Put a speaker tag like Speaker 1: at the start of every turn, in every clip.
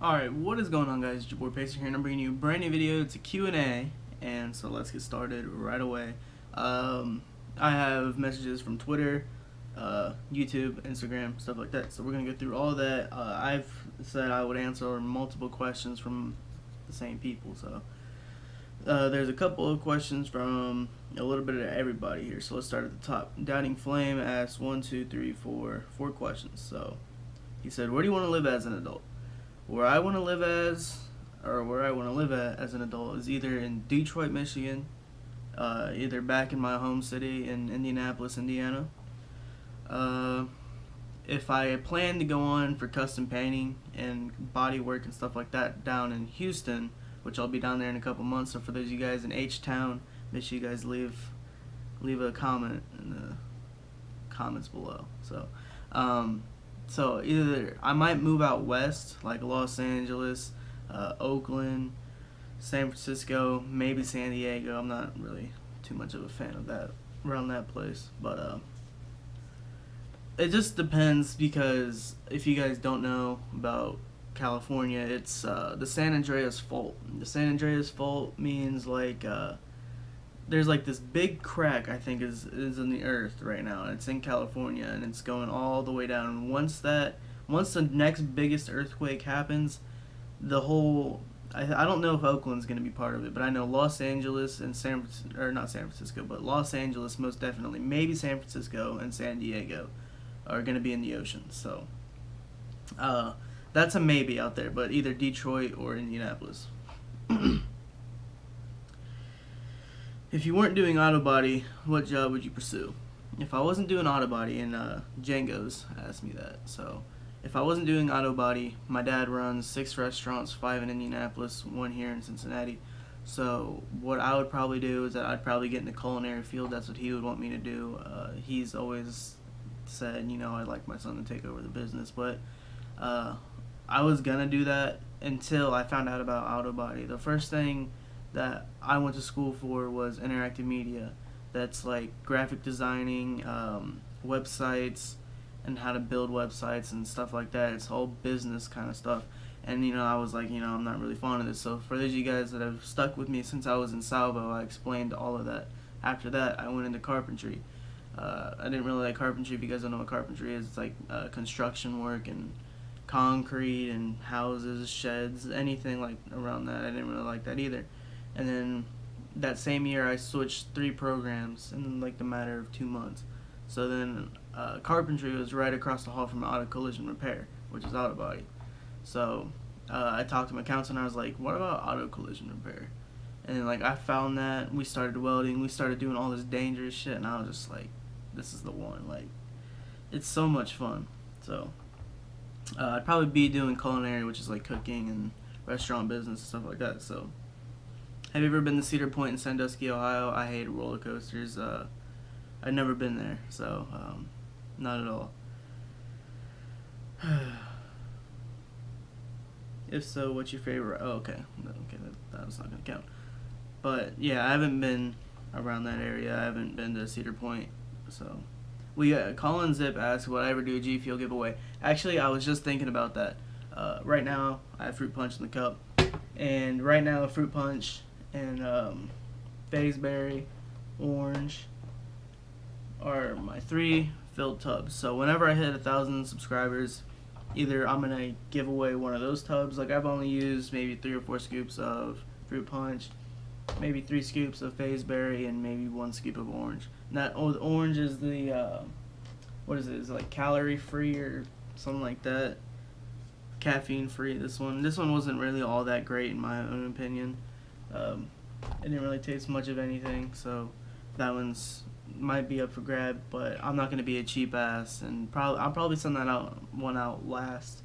Speaker 1: Alright, what is going on, guys? It's your boy Pacer here, and I'm bringing you a brand new video. It's a Q&A, and so let's get started right away. I have messages from Twitter, YouTube, Instagram, stuff like that. So we're going to go through all of that. I've said I would answer multiple questions from the same people, so there's a couple of questions from a little bit of everybody here. So let's start at the top. Doubting Flame asked 4 questions. So he said, where do you want to live as an adult? Where I want to live at as an adult is either in Detroit, Michigan, either back in my home city in Indianapolis, Indiana. If I plan to go on for custom painting and body work and stuff like that down in Houston, which I'll be down there in a couple months, so for those of you guys in H-Town, make sure you guys leave a comment in the comments below. So either I might move out west, like Los Angeles, Oakland, San Francisco, maybe San Diego. I'm not really too much of a fan of that, around that place. But it just depends, because if you guys don't know about California, it's the San Andreas Fault. The San Andreas Fault means like there's like this big crack, I think is in the earth right now, and it's in California, and it's going all the way down. And once the next biggest earthquake happens, the whole I don't know if Oakland's going to be part of it, but I know Los Angeles and not San Francisco, but Los Angeles most definitely, maybe San Francisco and San Diego are going to be in the ocean. So that's a maybe out there, but either Detroit or Indianapolis. If you weren't doing auto body, what job would you pursue? If I wasn't doing auto body, and Django's asked me that, so if I wasn't doing auto body, my dad runs 6 restaurants, 5 in Indianapolis, 1 here in Cincinnati. So what I would probably do is that I'd probably get in the culinary field. That's what he would want me to do. He's always said, I'd like my son to take over the business, but I was gonna do that until I found out about auto body. The first thing that I went to school for was interactive media. That's like graphic designing, websites, and how to build websites and stuff like that. It's all business kind of stuff. And I was like, I'm not really fond of this. So for those of you guys that have stuck with me since I was in Salvo, I explained all of that. After that, I went into carpentry. I didn't really like carpentry. If you guys don't know what carpentry is, it's like construction work and concrete and houses, sheds, anything like around that. I didn't really like that either. And then that same year, I switched 3 programs in like the matter of 2 months. So then carpentry was right across the hall from auto collision repair, which is auto body. So I talked to my counselor, and I was like, what about auto collision repair? And then, like, I found that. We started welding. We started doing all this dangerous shit, and I was just like, this is the one. Like, it's so much fun. So I'd probably be doing culinary, which is like cooking and restaurant business and stuff like that. So have you ever been to Cedar Point in Sandusky, Ohio? I hate roller coasters. I've never been there, so not at all. If so, what's your favorite? Oh, okay, that's not gonna count. But yeah, I haven't been around that area. I haven't been to Cedar Point. So Colin Zip asked, would I ever do a G Fuel giveaway? Actually, I was just thinking about that. Right now, I have fruit punch in the cup, and right now, fruit punch and Fazeberry, orange are my 3 filled tubs. So whenever I hit 1,000 subscribers, either I'm gonna give away one of those tubs. Like, I've only used maybe 3 or 4 scoops of fruit punch, maybe 3 scoops of Fazeberry, and maybe 1 scoop of orange. And that the orange is the what is it? Is it like calorie free or something like that? Caffeine free. This one wasn't really all that great in my own opinion. It didn't really taste much of anything, so that one's might be up for grab. But I'm not gonna be a cheap ass, and I'll probably send that one out last,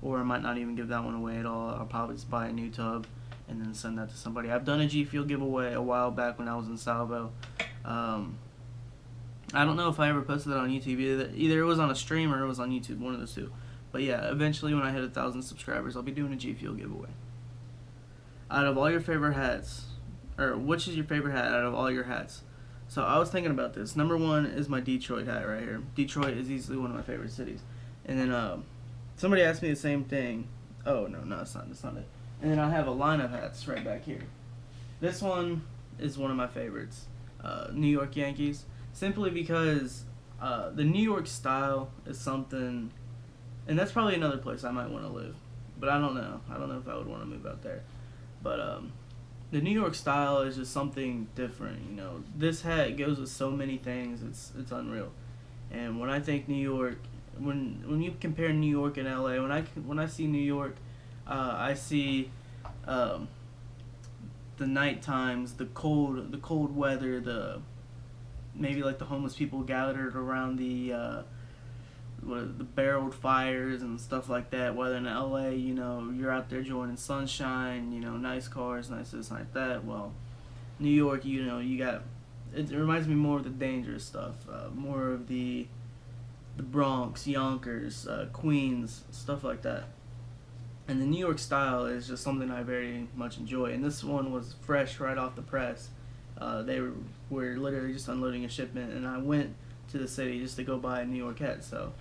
Speaker 1: or I might not even give that one away at all. I'll probably just buy a new tub and then send that to somebody. I've done a G Fuel giveaway a while back when I was in Salvo. I don't know if I ever posted that on YouTube. Either it was on a stream or it was on YouTube, one of those two. But yeah, eventually when I hit 1,000 subscribers, I'll be doing a G Fuel giveaway. Out of all your favorite hats, or which is your favorite hat out of all your hats? So I was thinking about this. Number 1 is my Detroit hat right here. Detroit is easily one of my favorite cities. And then somebody asked me the same thing Oh no, no, it's not. It's not it. And then I have a line of hats right back here. This one is one of my favorites. New York Yankees, simply because the New York style is something, and that's probably another place I might want to live, but I don't know. I don't know if I would want to move out there. But the New York style is just something different. You know, this hat goes with so many things. It's unreal. And when I think New York, when you compare New York and LA, when I see New York, I see the night times, the cold weather, the maybe like the homeless people gathered around the barreled fires and stuff like that. Whether in LA, you know, you're out there enjoying sunshine, you know, nice cars, nice this, nice that. Well, New York, you know, you got. It reminds me more of the dangerous stuff, more of the Bronx, Yonkers, Queens, stuff like that. And the New York style is just something I very much enjoy. And this one was fresh right off the press. They were literally just unloading a shipment, and I went to the city just to go buy a New York hat. So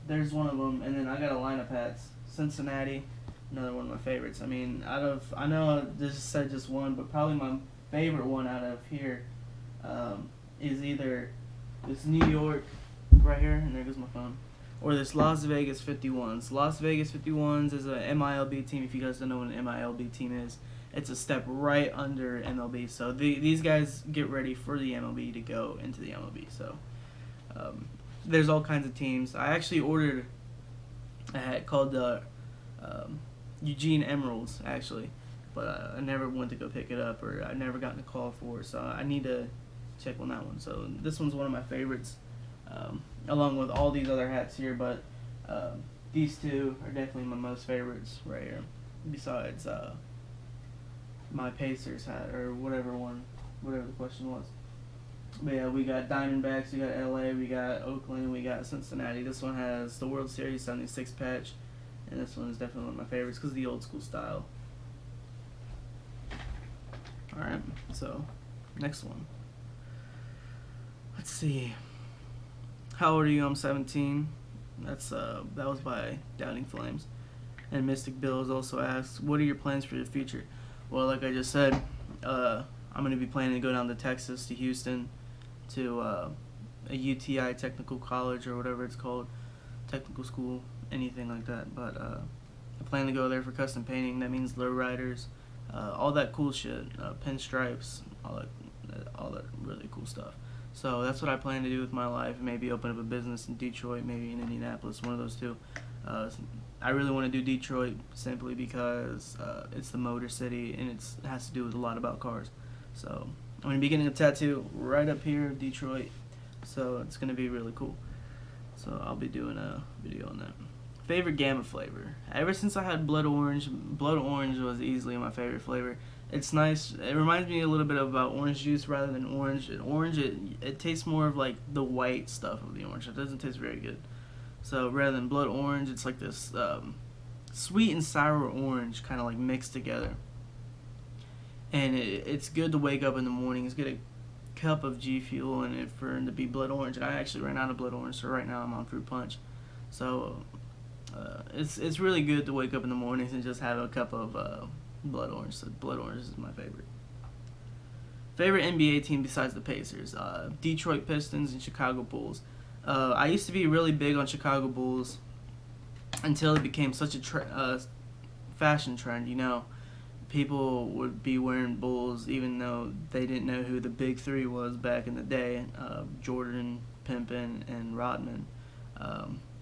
Speaker 1: there's one of them. And then I got a line of hats. Cincinnati, another one of my favorites. I mean, I know I just said just one, but probably my favorite one out of here is either this New York right here, and there goes my phone, or this Las Vegas 51s. Las Vegas 51s is a MILB team. If you guys don't know what an MILB team is, it's a step right under MLB. So these guys get ready for the MLB to go into the MLB. So there's all kinds of teams. I actually ordered a hat called the Eugene Emeralds, actually, but I never went to go pick it up, or I never gotten a call for it. So I need to check on that one. So this one's one of my favorites, along with all these other hats here, but these two are definitely my most favorites right here, besides my Pacers hat, or whatever the question was. But yeah, we got Diamondbacks, we got LA, we got Oakland, we got Cincinnati. This one has the World Series 76 patch, and this one is definitely one of my favorites because of the old school style. Alright, so next one. Let's see. How old are you? I'm 17. That was by Doubting Flames. And Mystic Bills also asks, what are your plans for the future? Well, like I just said, I'm going to be planning to go down to Texas, to Houston, to a UTI technical college, or whatever it's called, technical school, anything like that. But I plan to go there for custom painting. That means lowriders, all that cool shit, pinstripes, all that really cool stuff. So that's what I plan to do with my life. Maybe open up a business in Detroit, maybe in Indianapolis, one of those two. I really want to do Detroit simply because it's the Motor City, and it has to do with a lot about cars. So I'm going to be getting a tattoo right up here, Detroit. So it's going to be really cool. So I'll be doing a video on that. Favorite Gamma flavor. Ever since I had Blood Orange was easily my favorite flavor. It's nice. It reminds me a little bit about orange juice rather than orange. It tastes more of like the white stuff of the orange. It doesn't taste very good. So rather than Blood Orange, it's like this sweet and sour orange kind of like mixed together. And it's good to wake up in the morning. It's get a cup of G Fuel in it for it to be Blood Orange. And I actually ran out of Blood Orange, so right now I'm on Fruit Punch. So it's really good to wake up in the mornings and just have a cup of Blood Orange. So Blood Orange is my favorite. Favorite NBA team besides the Pacers? Detroit Pistons and Chicago Bulls. I used to be really big on Chicago Bulls until it became such a fashion trend. You know, people would be wearing Bulls even though they didn't know who the big three was back in the day. Jordan, Pimpin, and Rodman.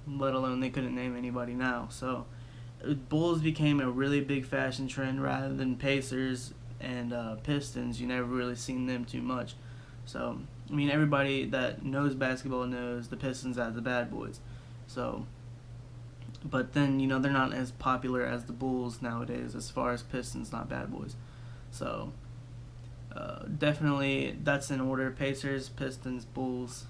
Speaker 1: Let alone they couldn't name anybody now. So Bulls became a really big fashion trend rather than Pacers and Pistons. You never really seen them too much. So I mean, everybody that knows basketball knows the Pistons as the bad boys. So, but then, you know, they're not as popular as the Bulls nowadays as far as Pistons, not bad boys. So definitely that's in order: Pacers, Pistons, Bulls.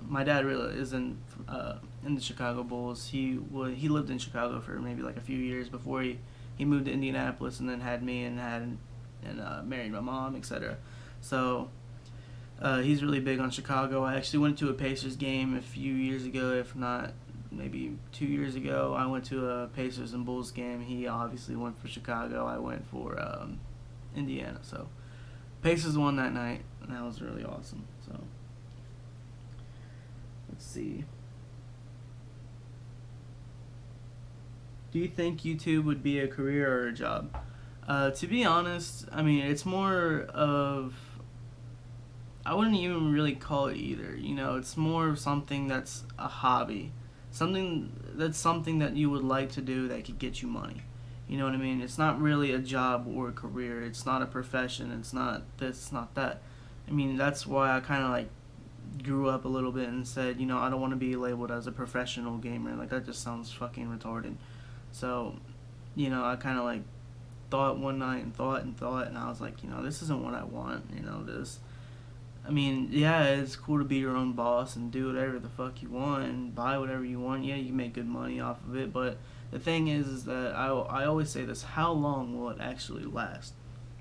Speaker 1: My dad really is in the Chicago Bulls. He lived in Chicago for maybe like a few years before he moved to Indianapolis, and then had me and married my mom, etc. So he's really big on Chicago. I actually went to a Pacers game a few years ago, if not maybe 2 years ago, I went to a Pacers and Bulls game. He obviously went for Chicago. I went for Indiana. So Pacers won that night, and that was really awesome. So let's see. Do you think YouTube would be a career or a job? To be honest, I mean, it's more of, I wouldn't even really call it either. You know, it's more of something that's a hobby. Something that you would like to do that could get you money. You know what I mean? It's not really a job or a career. It's not a profession. It's not this, it's not that. I mean, that's why I kind of like grew up a little bit and said, you know, I don't want to be labeled as a professional gamer. Like, that just sounds fucking retarded. So, you know, I kind of like thought one night and thought, and I was like, you know, this isn't what I want. You know, this. I mean, yeah, it's cool to be your own boss and do whatever the fuck you want and buy whatever you want. Yeah, you make good money off of it, but the thing is that I always say this: how long will it actually last?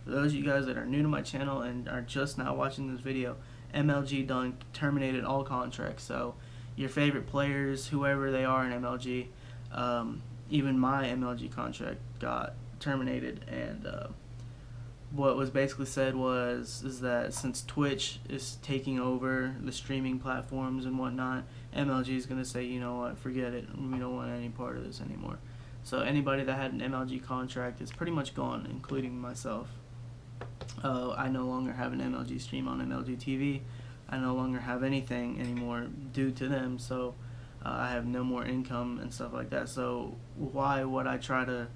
Speaker 1: For those of you guys that are new to my channel and are just now watching this video, MLG done terminated all contracts. So your favorite players, whoever they are in MLG, even my MLG contract got terminated, and what was basically said is that since Twitch is taking over the streaming platforms and whatnot, MLG is going to say, you know what, forget it, we don't want any part of this anymore. So anybody that had an MLG contract is pretty much gone, including myself. I no longer have an MLG stream on MLG TV. I no longer have anything anymore due to them, so I have no more income and stuff like that. So why would I try to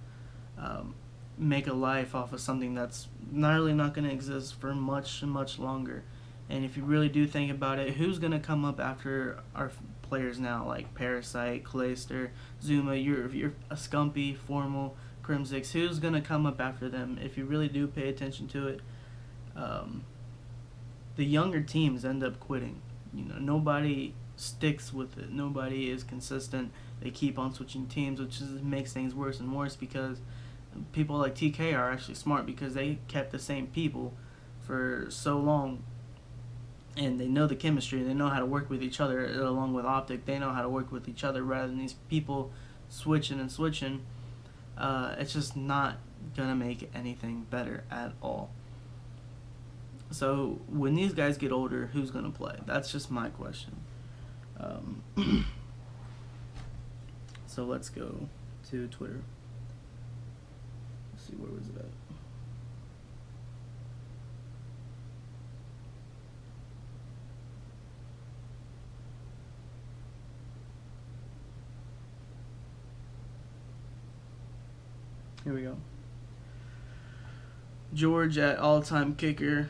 Speaker 1: make a life off of something that's not going to exist for much longer? And if you really do think about it, who's going to come up after our players now, like Parasite, Clayster, Zuma, you're a Scumpy, Formal, Crimsix? Who's going to come up after them? If you really do pay attention to it, the younger teams end up quitting. You know, nobody sticks with it. Nobody is consistent. They keep on switching teams, which makes things worse and worse, because people like TK are actually smart, because they kept the same people for so long, and they know the chemistry. They know how to work with each other. Along with Optic, they know how to work with each other rather than these people switching and switching. It's just not gonna make anything better at all. So when these guys get older, who's gonna play? That's just my question. So let's go to Twitter. Let's see, where was it at? Here we go. George at all-time kicker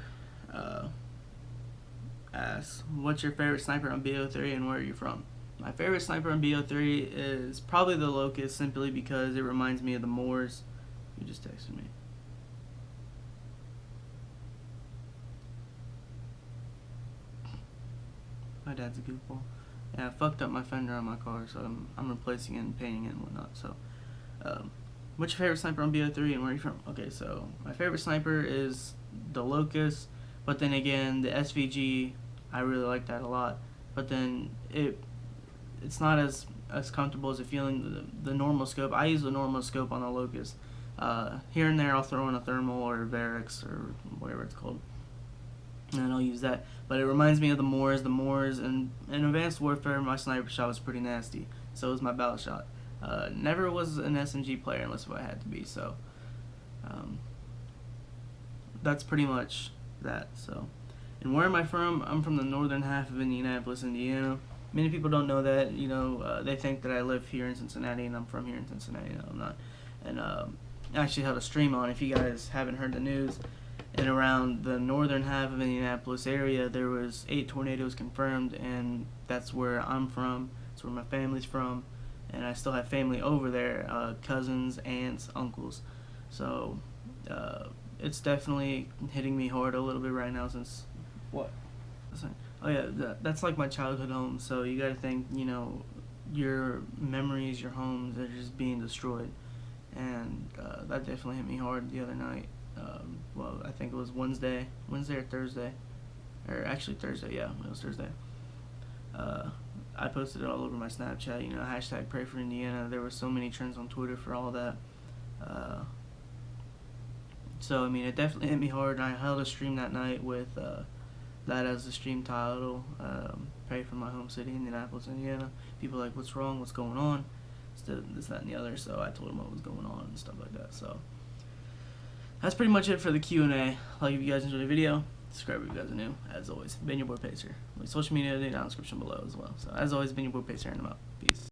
Speaker 1: asks, what's your favorite sniper on BO3 and where are you from? My favorite sniper on BO3 is probably the Locust, simply because it reminds me of the Moors. You just texted me. My dad's a goofball. Yeah, I fucked up my fender on my car, so I'm replacing it and painting it and whatnot. So, what's your favorite sniper on BO3 and where are you from? Okay, so my favorite sniper is the Locust, but then again, the SVG, I really like that a lot. But then it's not as comfortable as a feeling. The normal scope, I use the normal scope on the Locust. Here and there I'll throw in a thermal or a Varix or whatever it's called, and I'll use that. But it reminds me of the Moors. And in Advanced Warfare, my sniper shot was pretty nasty. So was my battle shot. Never was an SMG player unless I had to be. So that's pretty much that. So, and where am I from? I'm from the northern half of Indianapolis, Indiana. Many people don't know that. You know, they think that I live here in Cincinnati and I'm from here in Cincinnati. No, I'm not. And I actually had a stream on. If you guys haven't heard the news, and around the northern half of Indianapolis area, there was 8 tornadoes confirmed, and that's where I'm from. That's where my family's from, and I still have family over there, cousins, aunts, uncles. So it's definitely hitting me hard a little bit right now since what? Oh yeah, that's like my childhood home. So you gotta think, you know, your memories, your homes are just being destroyed, and that definitely hit me hard the other night. Well, I think it was Wednesday or Thursday, or actually Thursday. Yeah, it was Thursday. I posted it all over my Snapchat. You know, hashtag Pray for Indiana. There were so many trends on Twitter for all that. So I mean, it definitely hit me hard. And I held a stream that night with that as the stream title. Pray for my home city, Indianapolis, Indiana. People were like, what's wrong? What's going on? This, that, and the other. So I told them what was going on and stuff like that. So that's pretty much it for the Q&A. Like if you guys enjoyed the video, subscribe if you guys are new. As always, been your boy Pacer. My social media down in the description below as well. So as always, been your boy Pacer, and I'm out. Peace.